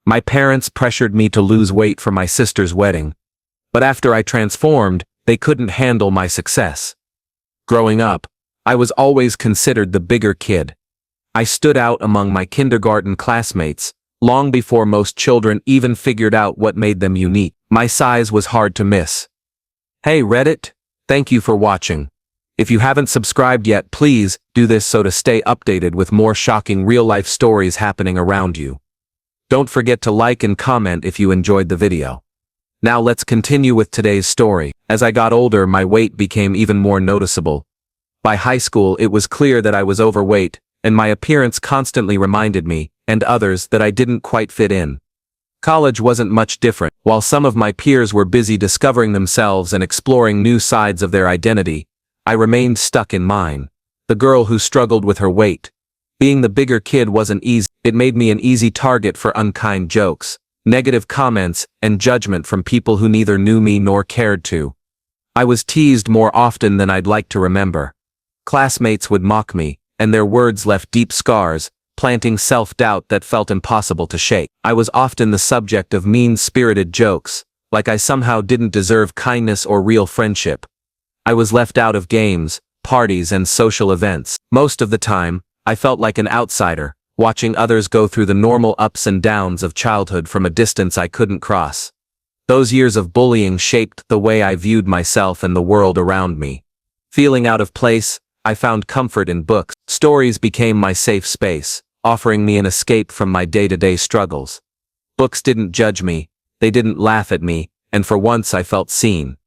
My parents pressured me to lose weight for my sister's wedding. But after I transformed, they couldn't handle my success. Growing up, I was always considered the bigger kid. I stood out among my kindergarten classmates, long before most children even figured out what made them unique. My size was hard to miss. Hey Reddit, thank you for watching. If you haven't subscribed yet, please do this so to stay updated with more shocking real-life stories happening around you. Don't forget to like and comment if you enjoyed the video. Now let's continue with today's story. As I got older, my weight became even more noticeable. By high school, it was clear that I was overweight, and my appearance constantly reminded me, and others, that I didn't quite fit in. College wasn't much different. While some of my peers were busy discovering themselves and exploring new sides of their identity, I remained stuck in mine. The girl who struggled with her weight. Being the bigger kid wasn't easy. It made me an easy target for unkind jokes, negative comments, and judgment from people who neither knew me nor cared to. I was teased more often than I'd like to remember. Classmates would mock me, and their words left deep scars, planting self-doubt that felt impossible to shake. I was often the subject of mean-spirited jokes, like I somehow didn't deserve kindness or real friendship. I was left out of games, parties, and social events. Most of the time, I felt like an outsider, watching others go through the normal ups and downs of childhood from a distance I couldn't cross. Those years of bullying shaped the way I viewed myself and the world around me. Feeling out of place, I found comfort in books. Stories became my safe space, offering me an escape from my day-to-day struggles. Books didn't judge me, they didn't laugh at me, and for once I felt seen.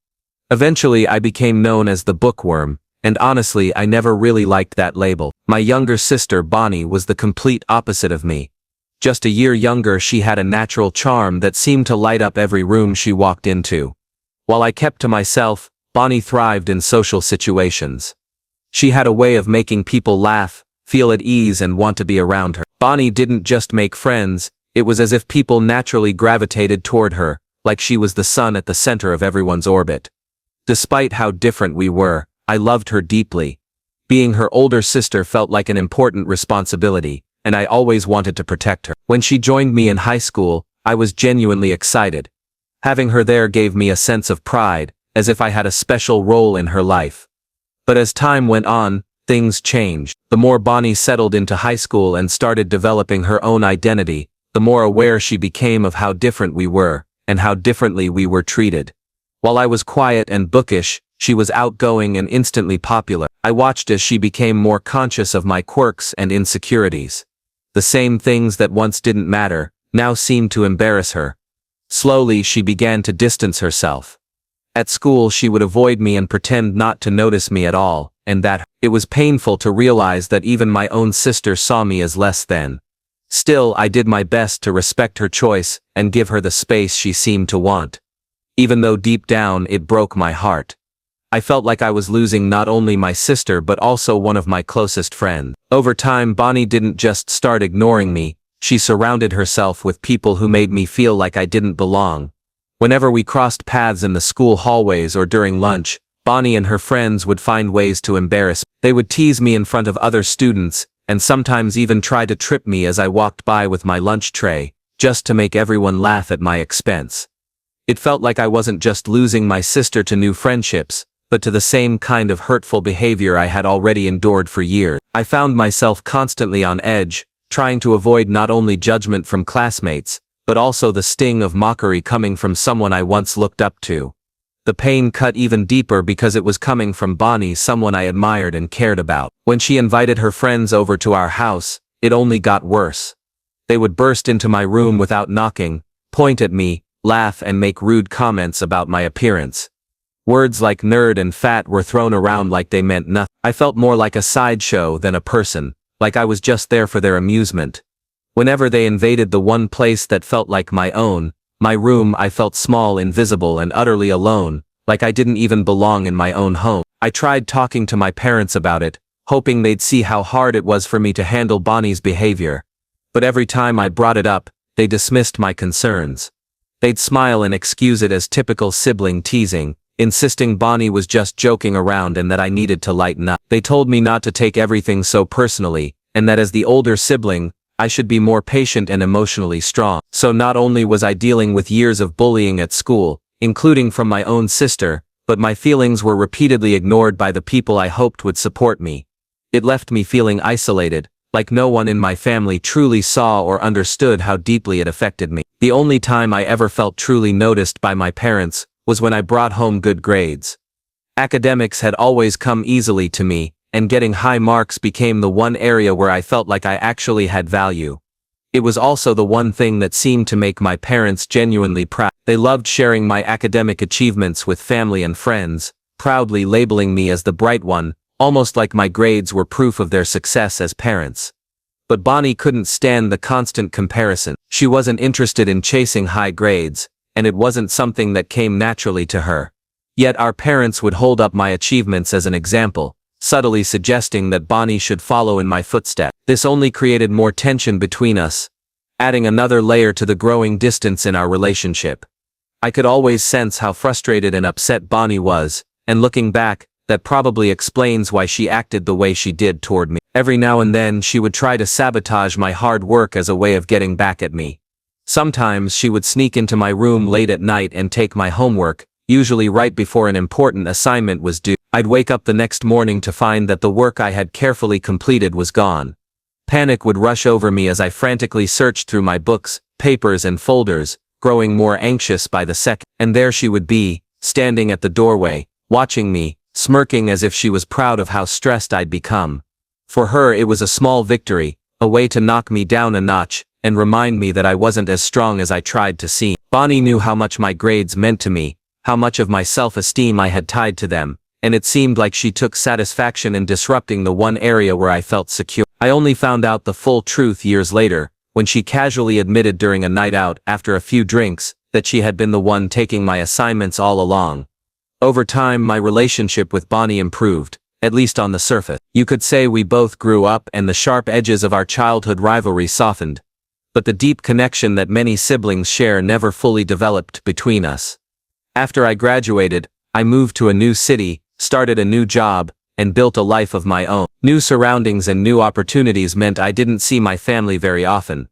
Eventually I became known as the bookworm, and honestly I never really liked that label. My younger sister Bonnie was the complete opposite of me. Just a year younger, she had a natural charm that seemed to light up every room she walked into. While I kept to myself, Bonnie thrived in social situations. She had a way of making people laugh, feel at ease, and want to be around her. Bonnie didn't just make friends, it was as if people naturally gravitated toward her, like she was the sun at the center of everyone's orbit. Despite how different we were, I loved her deeply. Being her older sister felt like an important responsibility, and I always wanted to protect her. When she joined me in high school, I was genuinely excited. Having her there gave me a sense of pride, as if I had a special role in her life. But as time went on, things changed. The more Bonnie settled into high school and started developing her own identity, the more aware she became of how different we were, and how differently we were treated. While I was quiet and bookish, she was outgoing and instantly popular. I watched as she became more conscious of my quirks and insecurities. The same things that once didn't matter, now seemed to embarrass her. Slowly she began to distance herself. At school she would avoid me and pretend not to notice me at all, and that it was painful to realize that even my own sister saw me as less than. Still, I did my best to respect her choice and give her the space she seemed to want. Even though deep down it broke my heart. I felt like I was losing not only my sister but also one of my closest friends. Over time, Bonnie didn't just start ignoring me, she surrounded herself with people who made me feel like I didn't belong. Whenever we crossed paths in the school hallways or during lunch, Bonnie and her friends would find ways to embarrass me. They would tease me in front of other students, and sometimes even try to trip me as I walked by with my lunch tray, just to make everyone laugh at my expense. It felt like I wasn't just losing my sister to new friendships, but to the same kind of hurtful behavior I had already endured for years. I found myself constantly on edge, trying to avoid not only judgment from classmates, but also the sting of mockery coming from someone I once looked up to. The pain cut even deeper because it was coming from Bonnie, someone I admired and cared about. When she invited her friends over to our house, it only got worse. They would burst into my room without knocking, point at me, laugh, and make rude comments about my appearance. Words like nerd and fat were thrown around like they meant nothing. I felt more like a sideshow than a person, like I was just there for their amusement. Whenever they invaded the one place that felt like my own, my room, I felt small, invisible, and utterly alone, like I didn't even belong in my own home. I tried talking to my parents about it, hoping they'd see how hard it was for me to handle Bonnie's behavior. But every time I brought it up, they dismissed my concerns. They'd smile and excuse it as typical sibling teasing, insisting Bonnie was just joking around and that I needed to lighten up. They told me not to take everything so personally, and that as the older sibling, I should be more patient and emotionally strong. So not only was I dealing with years of bullying at school, including from my own sister, but my feelings were repeatedly ignored by the people I hoped would support me. It left me feeling isolated, like no one in my family truly saw or understood how deeply it affected me. The only time I ever felt truly noticed by my parents was when I brought home good grades. Academics had always come easily to me, and getting high marks became the one area where I felt like I actually had value. It was also the one thing that seemed to make my parents genuinely proud. They loved sharing my academic achievements with family and friends, proudly labeling me as the bright one, almost like my grades were proof of their success as parents. But Bonnie couldn't stand the constant comparison. She wasn't interested in chasing high grades, and it wasn't something that came naturally to her. Yet our parents would hold up my achievements as an example, subtly suggesting that Bonnie should follow in my footsteps. This only created more tension between us, adding another layer to the growing distance in our relationship. I could always sense how frustrated and upset Bonnie was, and looking back, that probably explains why she acted the way she did toward me. Every now and then she would try to sabotage my hard work as a way of getting back at me. Sometimes she would sneak into my room late at night and take my homework, usually right before an important assignment was due. I'd wake up the next morning to find that the work I had carefully completed was gone. Panic would rush over me as I frantically searched through my books, papers and folders, growing more anxious by the second. And there she would be, standing at the doorway, watching me, smirking as if she was proud of how stressed I'd become. For her it was a small victory, a way to knock me down a notch, and remind me that I wasn't as strong as I tried to seem. Bonnie knew how much my grades meant to me, how much of my self-esteem I had tied to them, and it seemed like she took satisfaction in disrupting the one area where I felt secure. I only found out the full truth years later, when she casually admitted during a night out after a few drinks, that she had been the one taking my assignments all along. Over time my relationship with Bonnie improved, at least on the surface. You could say we both grew up and the sharp edges of our childhood rivalry softened. But the deep connection that many siblings share never fully developed between us. After I graduated, I moved to a new city, started a new job, and built a life of my own. New surroundings and new opportunities meant I didn't see my family very often.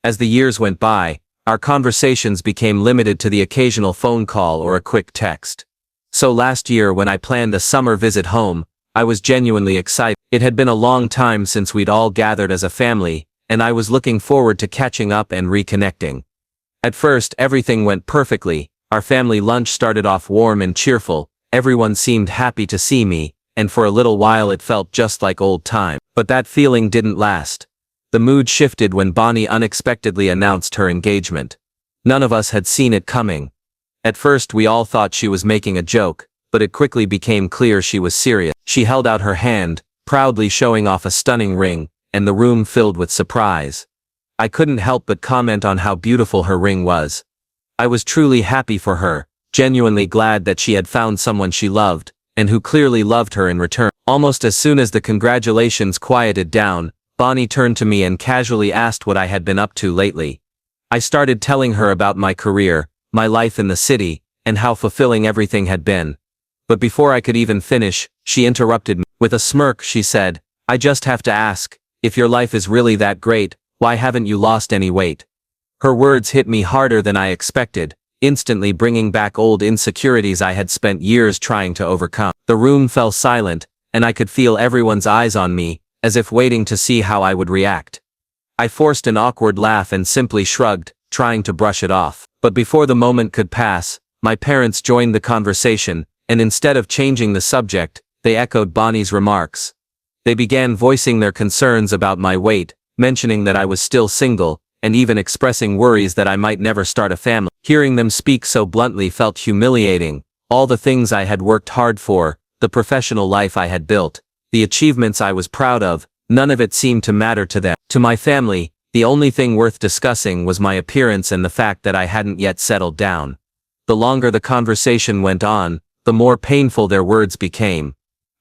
As the years went by, our conversations became limited to the occasional phone call or a quick text. So last year when I planned a summer visit home, I was genuinely excited. It had been a long time since we'd all gathered as a family, and I was looking forward to catching up and reconnecting. At first everything went perfectly. Our family lunch started off warm and cheerful, everyone seemed happy to see me, and for a little while it felt just like old times. But that feeling didn't last. The mood shifted when Bonnie unexpectedly announced her engagement. None of us had seen it coming. At first we all thought she was making a joke, but it quickly became clear she was serious. She held out her hand, proudly showing off a stunning ring, and the room filled with surprise. I couldn't help but comment on how beautiful her ring was. I was truly happy for her, genuinely glad that she had found someone she loved, and who clearly loved her in return. Almost as soon as the congratulations quieted down, Bonnie turned to me and casually asked what I had been up to lately. I started telling her about my career, my life in the city, and how fulfilling everything had been. But before I could even finish, she interrupted me. With a smirk she said, "I just have to ask, if your life is really that great, why haven't you lost any weight?" Her words hit me harder than I expected, instantly bringing back old insecurities I had spent years trying to overcome. The room fell silent, and I could feel everyone's eyes on me, as if waiting to see how I would react. I forced an awkward laugh and simply shrugged, trying to brush it off. But before the moment could pass, my parents joined the conversation, and instead of changing the subject, they echoed Bonnie's remarks. They began voicing their concerns about my weight, mentioning that I was still single, and even expressing worries that I might never start a family. Hearing them speak so bluntly felt humiliating. All the things I had worked hard for, the professional life I had built, the achievements I was proud of, none of it seemed to matter to them. To my family, the only thing worth discussing was my appearance and the fact that I hadn't yet settled down. The longer the conversation went on, the more painful their words became.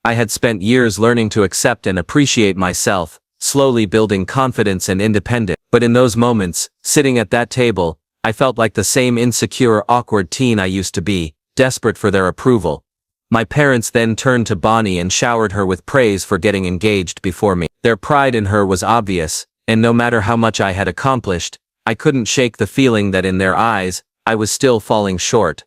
I had spent years learning to accept and appreciate myself, slowly building confidence and independence. But in those moments, sitting at that table, I felt like the same insecure, awkward teen I used to be, desperate for their approval. My parents then turned to Bonnie and showered her with praise for getting engaged before me. Their pride in her was obvious, And no matter how much I had accomplished, I couldn't shake the feeling that in their eyes, I was still falling short.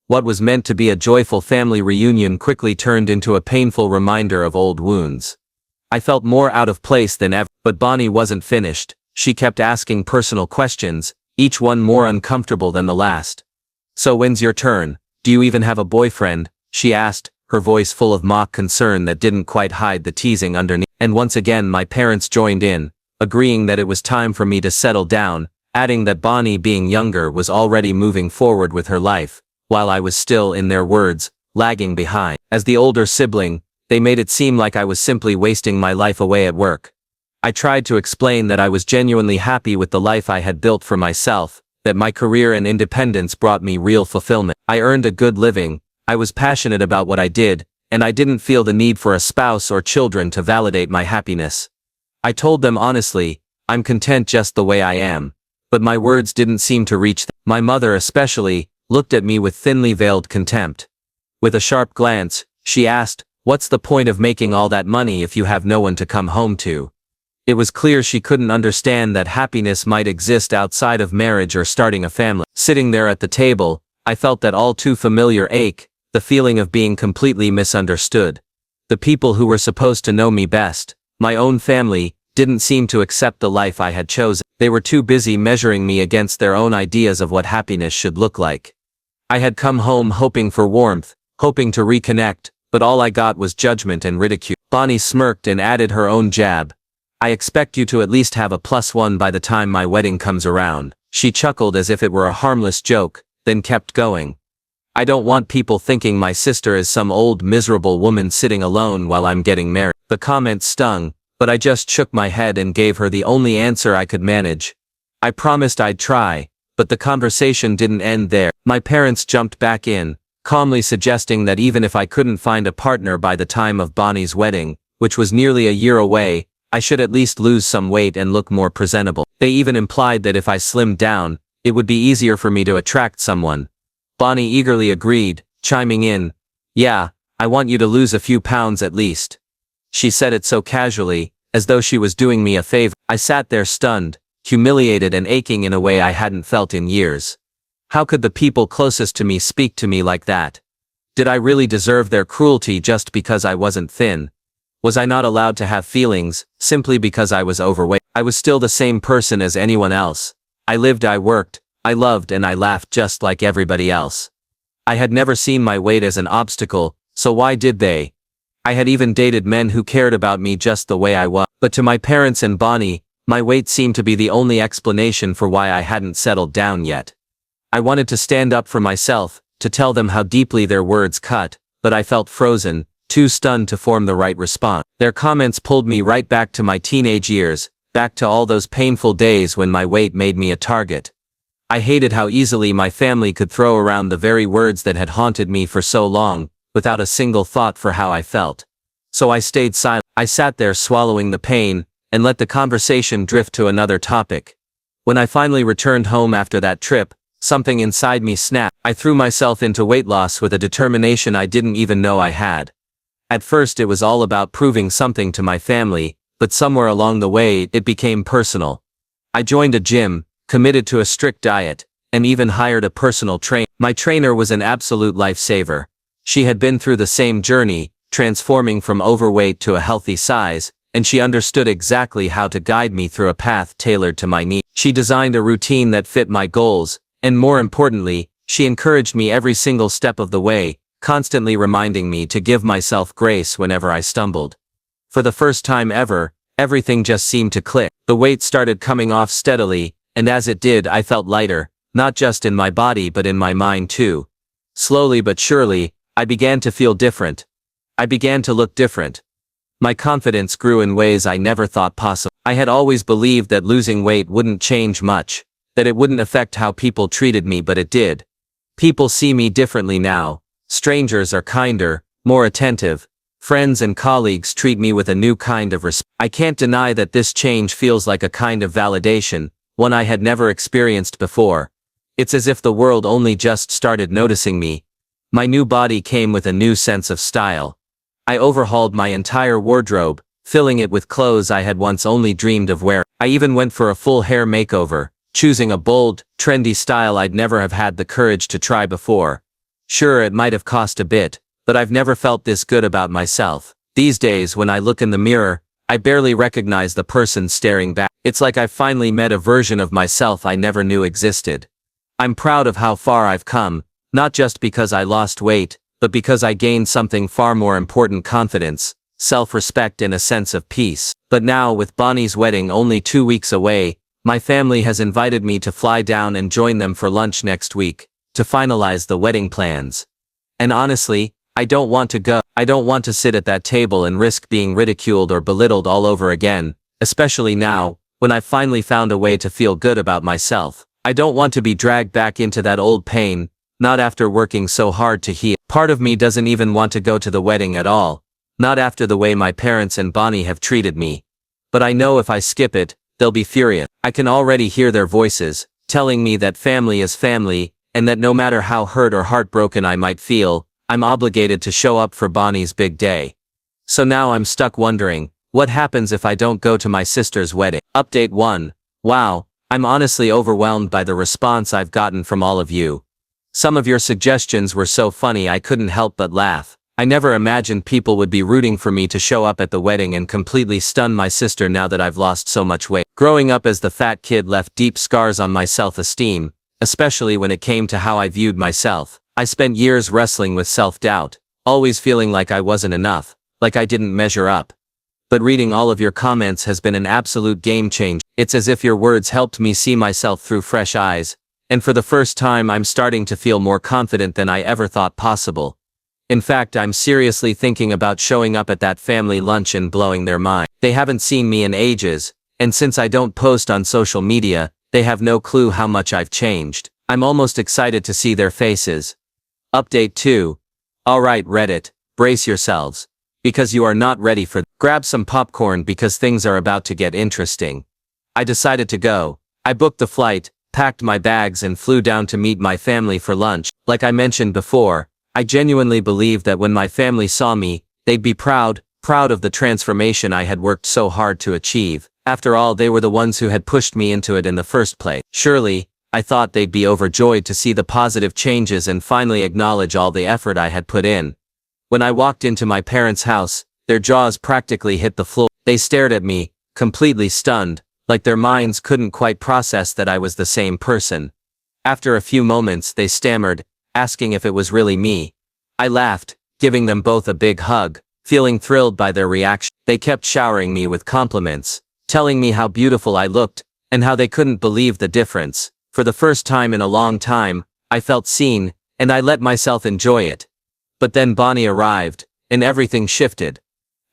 What was meant to be a joyful family reunion quickly turned into a painful reminder of old wounds. I felt more out of place than ever, but Bonnie wasn't finished. She kept asking personal questions, each one more uncomfortable than the last. "So when's your turn? Do you even have a boyfriend?" she asked, her voice full of mock concern that didn't quite hide the teasing underneath. And once again my parents joined in, agreeing that it was time for me to settle down, adding that Bonnie, being younger, was already moving forward with her life, while I was still, in their words, lagging behind. As the older sibling, they made it seem like I was simply wasting my life away at work. I tried to explain that I was genuinely happy with the life I had built for myself, that my career and independence brought me real fulfillment. I earned a good living, I was passionate about what I did, and I didn't feel the need for a spouse or children to validate my happiness. I told them honestly, I'm content just the way I am. But my words didn't seem to reach them. My mother especially looked at me with thinly veiled contempt. With a sharp glance, she asked, "What's the point of making all that money if you have no one to come home to?" It was clear she couldn't understand that happiness might exist outside of marriage or starting a family. Sitting there at the table, I felt that all too familiar ache, the feeling of being completely misunderstood. The people who were supposed to know me best, my own family, didn't seem to accept the life I had chosen. They were too busy measuring me against their own ideas of what happiness should look like. I had come home hoping for warmth, hoping to reconnect, but all I got was judgment and ridicule. Bonnie smirked and added her own jab. "I expect you to at least have a +1 by the time my wedding comes around." She chuckled as if it were a harmless joke, then kept going. "I don't want people thinking my sister is some old miserable woman sitting alone while I'm getting married." The comment stung, but I just shook my head and gave her the only answer I could manage. I promised I'd try, but the conversation didn't end there. My parents jumped back in, calmly suggesting that even if I couldn't find a partner by the time of Bonnie's wedding, which was nearly a year away, I should at least lose some weight and look more presentable. They even implied that if I slimmed down, it would be easier for me to attract someone. Bonnie eagerly agreed, chiming in, "Yeah, I want you to lose a few pounds at least." She said it so casually, as though she was doing me a favor. I sat there stunned, humiliated and aching in a way I hadn't felt in years. How could the people closest to me speak to me like that? Did I really deserve their cruelty just because I wasn't thin? Was I not allowed to have feelings, simply because I was overweight? I was still the same person as anyone else. I lived, I worked, I loved and I laughed just like everybody else. I had never seen my weight as an obstacle, so why did they? I had even dated men who cared about me just the way I was. But to my parents and Bonnie, my weight seemed to be the only explanation for why I hadn't settled down yet. I wanted to stand up for myself, to tell them how deeply their words cut, but I felt frozen, too stunned to form the right response. Their comments pulled me right back to my teenage years, back to all those painful days when my weight made me a target. I hated how easily my family could throw around the very words that had haunted me for so long, without a single thought for how I felt. So I stayed silent. I sat there swallowing the pain, and let the conversation drift to another topic. When I finally returned home after that trip, something inside me snapped. I threw myself into weight loss with a determination I didn't even know I had. At first it was all about proving something to my family, but somewhere along the way it became personal. I joined a gym, committed to a strict diet, and even hired a personal trainer. My trainer was an absolute lifesaver. She had been through the same journey, transforming from overweight to a healthy size, and she understood exactly how to guide me through a path tailored to my needs. She designed a routine that fit my goals, and more importantly, she encouraged me every single step of the way, constantly reminding me to give myself grace whenever I stumbled. For the first time ever, everything just seemed to click. The weight started coming off steadily, and as it did I felt lighter, not just in my body but in my mind too. Slowly but surely, I began to feel different. I began to look different. My confidence grew in ways I never thought possible. I had always believed that losing weight wouldn't change much, that it wouldn't affect how people treated me, but it did. People see me differently now. Strangers are kinder, more attentive. Friends and colleagues treat me with a new kind of respect. I can't deny that this change feels like a kind of validation, one I had never experienced before. It's as if the world only just started noticing me. My new body came with a new sense of style. I overhauled my entire wardrobe, filling it with clothes I had once only dreamed of wearing. I even went for a full hair makeover, choosing a bold, trendy style I'd never have had the courage to try before. Sure, it might have cost a bit, but I've never felt this good about myself. These days, when I look in the mirror, I barely recognize the person staring back. It's like I've finally met a version of myself I never knew existed. I'm proud of how far I've come, not just because I lost weight, but because I gained something far more important: confidence, self-respect, and a sense of peace. But now, with Bonnie's wedding only 2 weeks away, my family has invited me to fly down and join them for lunch next week, to finalize the wedding plans. And honestly, I don't want to go. I don't want to sit at that table and risk being ridiculed or belittled all over again, especially now, when I've finally found a way to feel good about myself. I don't want to be dragged back into that old pain, not after working so hard to heal. Part of me doesn't even want to go to the wedding at all, not after the way my parents and Bonnie have treated me. But I know if I skip it, they'll be furious. I can already hear their voices, telling me that family is family, and that no matter how hurt or heartbroken I might feel, I'm obligated to show up for Bonnie's big day. So now I'm stuck wondering, what happens if I don't go to my sister's wedding? Update 1. Wow, I'm honestly overwhelmed by the response I've gotten from all of you. Some of your suggestions were so funny I couldn't help but laugh. I never imagined people would be rooting for me to show up at the wedding and completely stun my sister now that I've lost so much weight. Growing up as the fat kid left deep scars on my self-esteem, especially when it came to how I viewed myself. I spent years wrestling with self-doubt, always feeling like I wasn't enough, like I didn't measure up. But reading all of your comments has been an absolute game changer. It's as if your words helped me see myself through fresh eyes, and for the first time I'm starting to feel more confident than I ever thought possible. In fact, I'm seriously thinking about showing up at that family lunch and blowing their mind. They haven't seen me in ages, and since I don't post on social media, they have no clue how much I've changed. I'm almost excited to see their faces. Update 2. Alright Reddit, brace yourselves. Because you are not ready for. Grab some popcorn because things are about to get interesting. I decided to go. I booked the flight, packed my bags and flew down to meet my family for lunch. Like I mentioned before, I genuinely believed that when my family saw me, they'd be proud of the transformation I had worked so hard to achieve. After all, they were the ones who had pushed me into it in the first place. Surely, I thought they'd be overjoyed to see the positive changes and finally acknowledge all the effort I had put in. When I walked into my parents' house, their jaws practically hit the floor. They stared at me, completely stunned, like their minds couldn't quite process that I was the same person. After a few moments, they stammered, asking if it was really me. I laughed, giving them both a big hug, feeling thrilled by their reaction. They kept showering me with compliments, telling me how beautiful I looked, and how they couldn't believe the difference. For the first time in a long time, I felt seen, and I let myself enjoy it. But then Bonnie arrived, and everything shifted.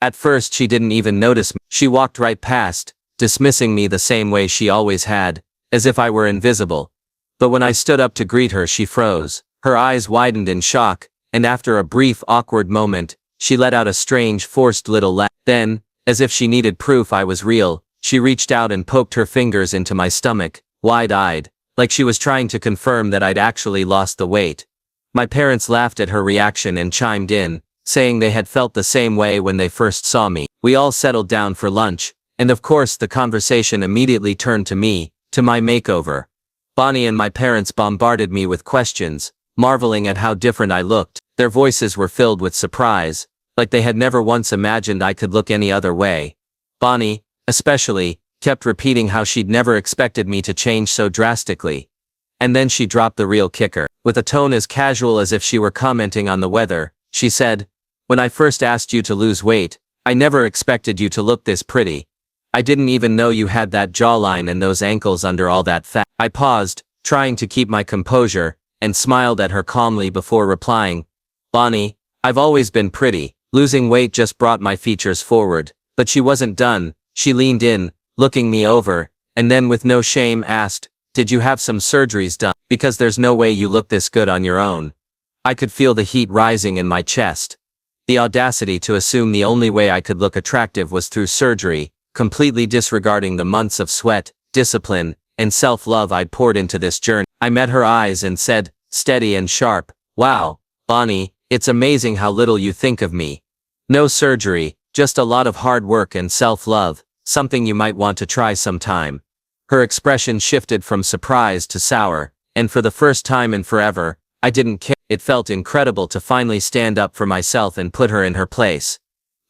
At first she didn't even notice me. She walked right past, dismissing me the same way she always had, as if I were invisible. But when I stood up to greet her, she froze. Her eyes widened in shock, and after a brief, awkward moment, she let out a strange, forced little laugh. Then, as if she needed proof I was real, she reached out and poked her fingers into my stomach, wide-eyed, like she was trying to confirm that I'd actually lost the weight. My parents laughed at her reaction and chimed in, saying they had felt the same way when they first saw me. We all settled down for lunch, and of course the conversation immediately turned to me, to my makeover. Bonnie and my parents bombarded me with questions, marveling at how different I looked. Their voices were filled with surprise, like they had never once imagined I could look any other way. Bonnie, especially, kept repeating how she'd never expected me to change so drastically. And then she dropped the real kicker. With a tone as casual as if she were commenting on the weather, she said, "When I first asked you to lose weight, I never expected you to look this pretty. I didn't even know you had that jawline and those ankles under all that fat." I paused, trying to keep my composure, and smiled at her calmly before replying, "Bonnie, I've always been pretty. Losing weight just brought my features forward." But she wasn't done. She leaned in, looking me over, and then with no shame asked, "Did you have some surgeries done? Because there's no way you look this good on your own." I could feel the heat rising in my chest. The audacity to assume the only way I could look attractive was through surgery, completely disregarding the months of sweat, discipline, and self-love I'd poured into this journey. I met her eyes and said, steady and sharp, "Wow, Bonnie, it's amazing how little you think of me. No surgery, Just a lot of hard work and self-love, something you might want to try sometime. Her expression shifted from surprise to sour, and for the first time in forever, I didn't care. It felt incredible to finally stand up for myself and put her in her place.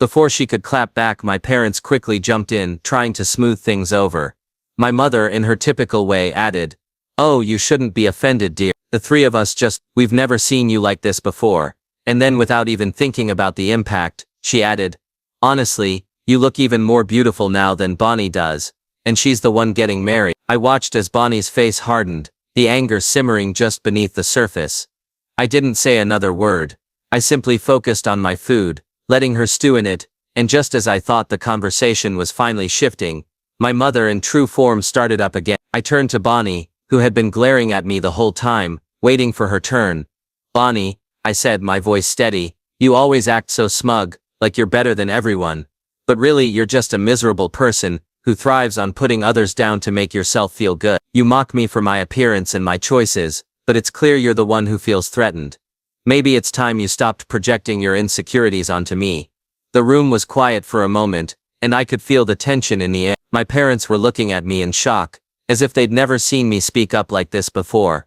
Before she could clap back, my parents quickly jumped in, trying to smooth things over. My mother, in her typical way, added, "Oh, you shouldn't be offended, dear. The three of us we've never seen you like this before." And then, without even thinking about the impact, she added, "Honestly, you look even more beautiful now than Bonnie does, and she's the one getting married." I watched as Bonnie's face hardened, the anger simmering just beneath the surface. I didn't say another word. I simply focused on my food, letting her stew in it, and just as I thought the conversation was finally shifting, my mother in true form started up again. I turned to Bonnie, who had been glaring at me the whole time, waiting for her turn. "Bonnie," I said, my voice steady, "you always act so smug, like you're better than everyone. But really, you're just a miserable person who thrives on putting others down to make yourself feel good. You mock me for my appearance and my choices, but it's clear you're the one who feels threatened. Maybe it's time you stopped projecting your insecurities onto me." The room was quiet for a moment, and I could feel the tension in the air. My parents were looking at me in shock, as if they'd never seen me speak up like this before.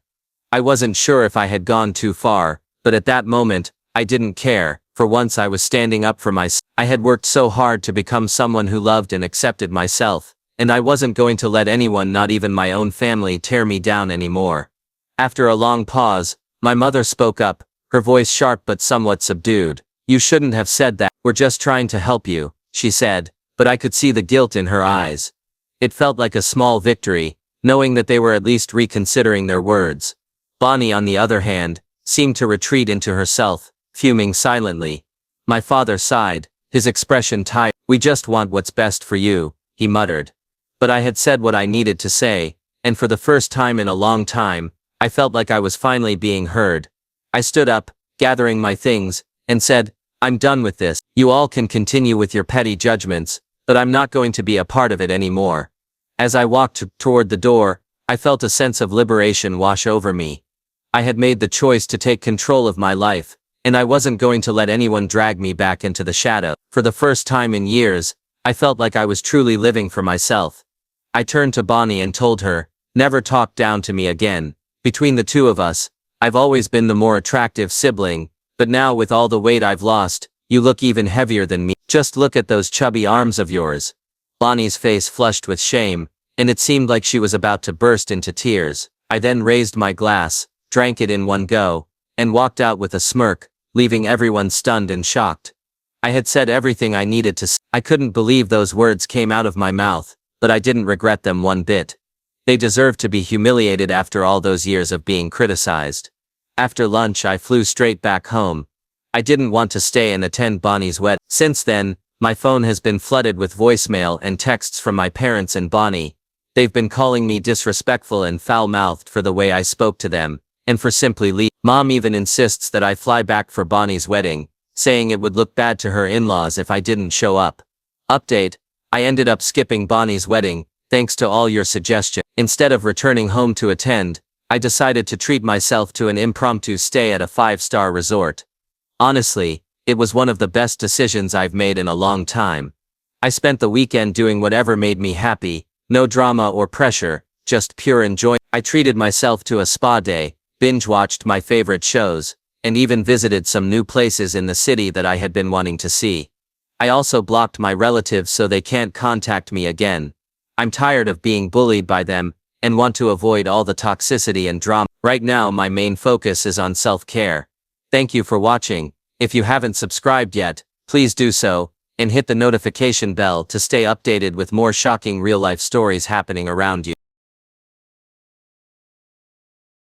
I wasn't sure if I had gone too far, but at that moment, I didn't care. For once I was standing up for myself. I had worked so hard to become someone who loved and accepted myself, and I wasn't going to let anyone, not even my own family, tear me down anymore. After a long pause, my mother spoke up, her voice sharp but somewhat subdued. "You shouldn't have said that. We're just trying to help you," she said, but I could see the guilt in her eyes. It felt like a small victory, knowing that they were at least reconsidering their words. Bonnie, on the other hand, seemed to retreat into herself, fuming silently. My father sighed, his expression tired. "We just want what's best for you," he muttered. But I had said what I needed to say, and for the first time in a long time, I felt like I was finally being heard. I stood up, gathering my things, and said, "I'm done with this. You all can continue with your petty judgments, but I'm not going to be a part of it anymore." As I walked toward the door, I felt a sense of liberation wash over me. I had made the choice to take control of my life, and I wasn't going to let anyone drag me back into the shadow. For the first time in years, I felt like I was truly living for myself. I turned to Bonnie and told her, "Never talk down to me again. Between the two of us, I've always been the more attractive sibling, but now with all the weight I've lost, you look even heavier than me. Just look at those chubby arms of yours." Bonnie's face flushed with shame, and it seemed like she was about to burst into tears. I then raised my glass, drank it in one go, and walked out with a smirk, leaving everyone stunned and shocked. I had said everything I needed to say. I couldn't believe those words came out of my mouth, but I didn't regret them one bit. They deserved to be humiliated after all those years of being criticized. After lunch, I flew straight back home. I didn't want to stay and attend Bonnie's wedding. Since then, my phone has been flooded with voicemail and texts from my parents and Bonnie. They've been calling me disrespectful and foul-mouthed for the way I spoke to them, and for simply leaving. Mom even insists that I fly back for Bonnie's wedding, saying it would look bad to her in-laws if I didn't show up. Update: I ended up skipping Bonnie's wedding, thanks to all your suggestions. Instead of returning home to attend, I decided to treat myself to an impromptu stay at a 5-star resort. Honestly, it was one of the best decisions I've made in a long time. I spent the weekend doing whatever made me happy, no drama or pressure, just pure enjoyment. I treated myself to a spa day, binge-watched my favorite shows, and even visited some new places in the city that I had been wanting to see. I also blocked my relatives so they can't contact me again. I'm tired of being bullied by them, and want to avoid all the toxicity and drama. Right now my main focus is on self-care. Thank you for watching. If you haven't subscribed yet, please do so, and hit the notification bell to stay updated with more shocking real-life stories happening around you.